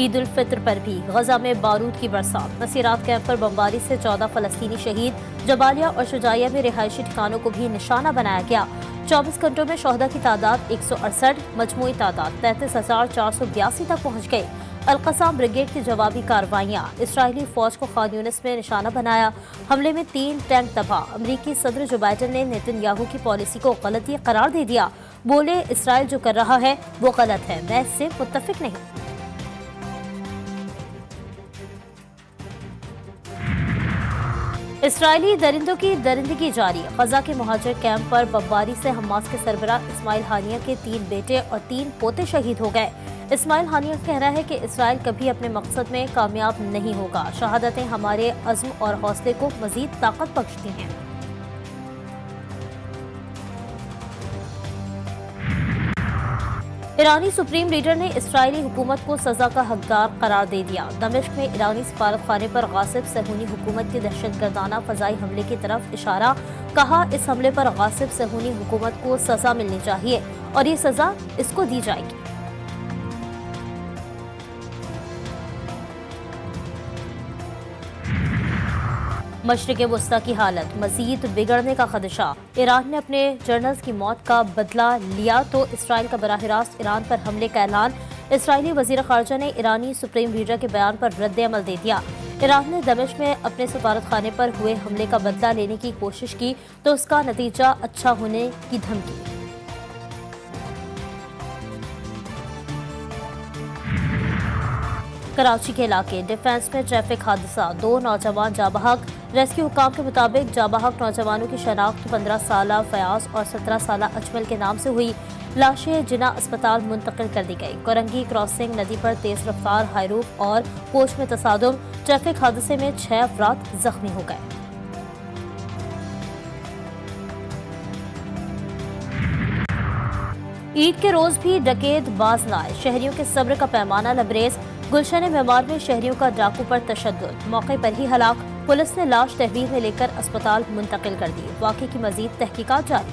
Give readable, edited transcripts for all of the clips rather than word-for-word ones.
ईद उल फित्र पर भी गजा में बारूद की बरसात। नसीरात कैंप पर बमबारी से 14 फलस्तीनी शहीद। जबालिया और शुजाइया में रिहायशी ठिकानों को भी निशाना बनाया गया। 24 घंटों में शोहदा की तादाद 168, मजमूई तादाद 33,482 तक पहुँच गई। अल-क़स्साम ब्रिगेड की जवाबी कार्रवाइयाँ। इसराइली फौज को खान यूनिस में निशाना बनाया। हमले में 3 टैंक तबाह। अमरीकी सदर जो बाइडन ने नेतन्याहू की पॉलिसी को गलती करार दे दिया। बोले, इसराइल जो कर रहा है वो गलत है, मैं इससे मुत्तफिक नहीं। इसराइली दरिंदों की दरिंदगी जारी। गजा के मुहाजिर कैंप पर बमबारी से हमास के सरबराह इस्माइल हानिया के 3 बेटे और 3 पोते शहीद हो गए। इस्माइल हानिया कह रहा है कि इसराइल कभी अपने मकसद में कामयाब नहीं होगा। शहादतें हमारे अज़्म और हौसले को मजीद ताकत बख्शती हैं। ईरानी सुप्रीम लीडर ने इसराइली हुकूमत को सजा का हकदार करार दे दिया। दमिश्क में ईरानी सफारत खाने पर गासिब सहूनी हुकूमत के दहशतगर्दाना फजाई हमले की तरफ इशारा। कहा, इस हमले पर गासिब सहूनी हुकूमत को सजा मिलनी चाहिए और ये सजा इसको दी जाएगी। मशरिक़ वस्ता की हालत मजीद बिगड़ने का खदशा। ईरान ने अपने जनरल्स की मौत का बदला लिया तो इसराइल का बराह रास्त ईरान पर हमले का ऐलान। इसराइली वज़ीर ख़ारजा ने ईरानी सुप्रीम लीडर के बयान पर रद्द अमल दे दिया। ईरान ने दमिश्क में अपने सफारत खाने पर हुए हमले का बदला लेने की कोशिश की तो उसका नतीजा अच्छा होने की धमकी। कराची के इलाके डिफेंस में ट्रैफिक हादसा, 2 नौजवान जाबहक। रेस्क्यू हुकाम के मुताबिक जाबहक नौजवानों की शनाख्त 15 साला फयाज और 17 साला अजमल के नाम से हुई। लाशें जिना अस्पताल मुंतकिल कर दी गई। कोरंगी क्रॉसिंग नदी पर तेज रफ्तार हाईरूफ और कोच में तसादुम। ट्रैफिक हादसे में 6 अफराद जख्मी हो गए। ईद के रोज भी डकैत बाज लाए। शहरियों के सब्र का पैमाना लबरेज। गुलशन मेमार में शहरियों का डाकू पर तशद्दुद, मौके पर ही हलाक। पुलिस ने लाश तहवील में लेकर अस्पताल मुंतकिल कर दी। वाक़े की मजीद तहकीकात जारी।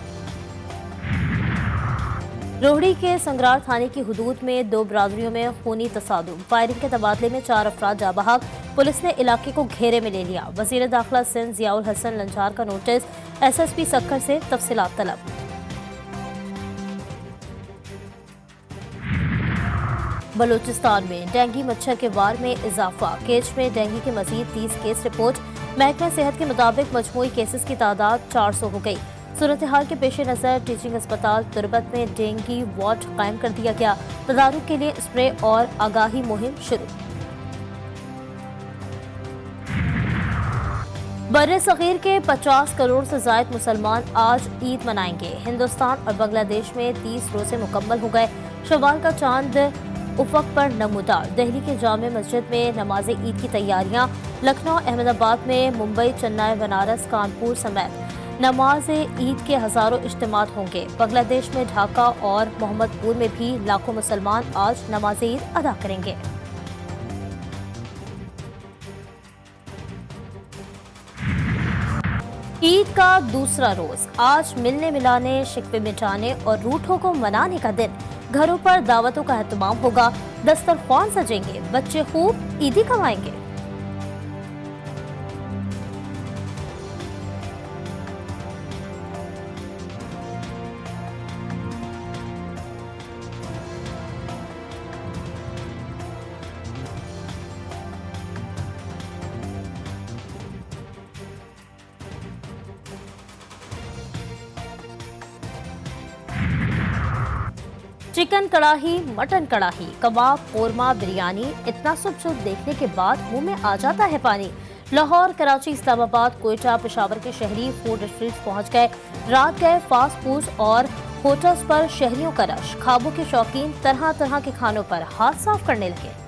रोहड़ी के संगरार थाने की हुदूद में 2 बरादरियों में खूनी तसादुम। फायरिंग के तबादले में 4 अफराद जाबहक। पुलिस ने इलाके को घेरे में ले लिया। वज़ीर दाखिला सिंध ज़ियाउल हसन लंजार का नोटिस। SSP सक्खर से तफसीलात तलब। बलूचिस्तान में डेंगू मच्छर के वार में इजाफा। केच में डेंगू के मजीद 30 केस रिपोर्ट। महकमा सेहत के मुताबिक मजमूई केसेस की तादाद 400 हो गई। सूरत हाल के पेश नज़र टीचिंग अस्पताल तुरबत में डेंगू वार्ड कायम कर दिया गया। तदारुक के लिए स्प्रे और आगाही मुहिम शुरू। बर्रे सगीर के 50 करोड़ से जायद मुसलमान आज ईद मनाएंगे। हिंदुस्तान और बांग्लादेश में 30 रोजे मुकम्मल हो गए। शवाल का चांद उफक पर नमूदार। दिल्ली के जामे मस्जिद में नमाज ईद की तैयारियां। लखनऊ, अहमदाबाद में, मुंबई, चेन्नई, बनारस, कानपुर समेत नमाज ईद के हजारों इज्तिमात होंगे। बांग्लादेश में ढाका और मोहम्मदपुर में भी लाखों मुसलमान आज नमाज ईद अदा करेंगे। ईद का दूसरा रोज आज मिलने मिलाने, शिकवे मिटाने और रूठों को मनाने का दिन। घरों पर दावतों का एहतमाम होगा। दस्तरख्वान सजेंगे। बच्चे खूब ईदी कमाएंगे। चिकन कड़ाही, मटन कड़ाही, कबाब, कोरमा, बिरयानी, इतना सब जो देखने के बाद मुंह में आ जाता है पानी। लाहौर, कराची, इस्लामाबाद, कोयटा, पेशावर के शहरी फूड स्ट्रीट्स पहुंच गए। रात गए फास्ट फूड और होटल्स पर शहरियों का रश। खाबों के शौकीन तरह तरह के खानों पर हाथ साफ करने लगे।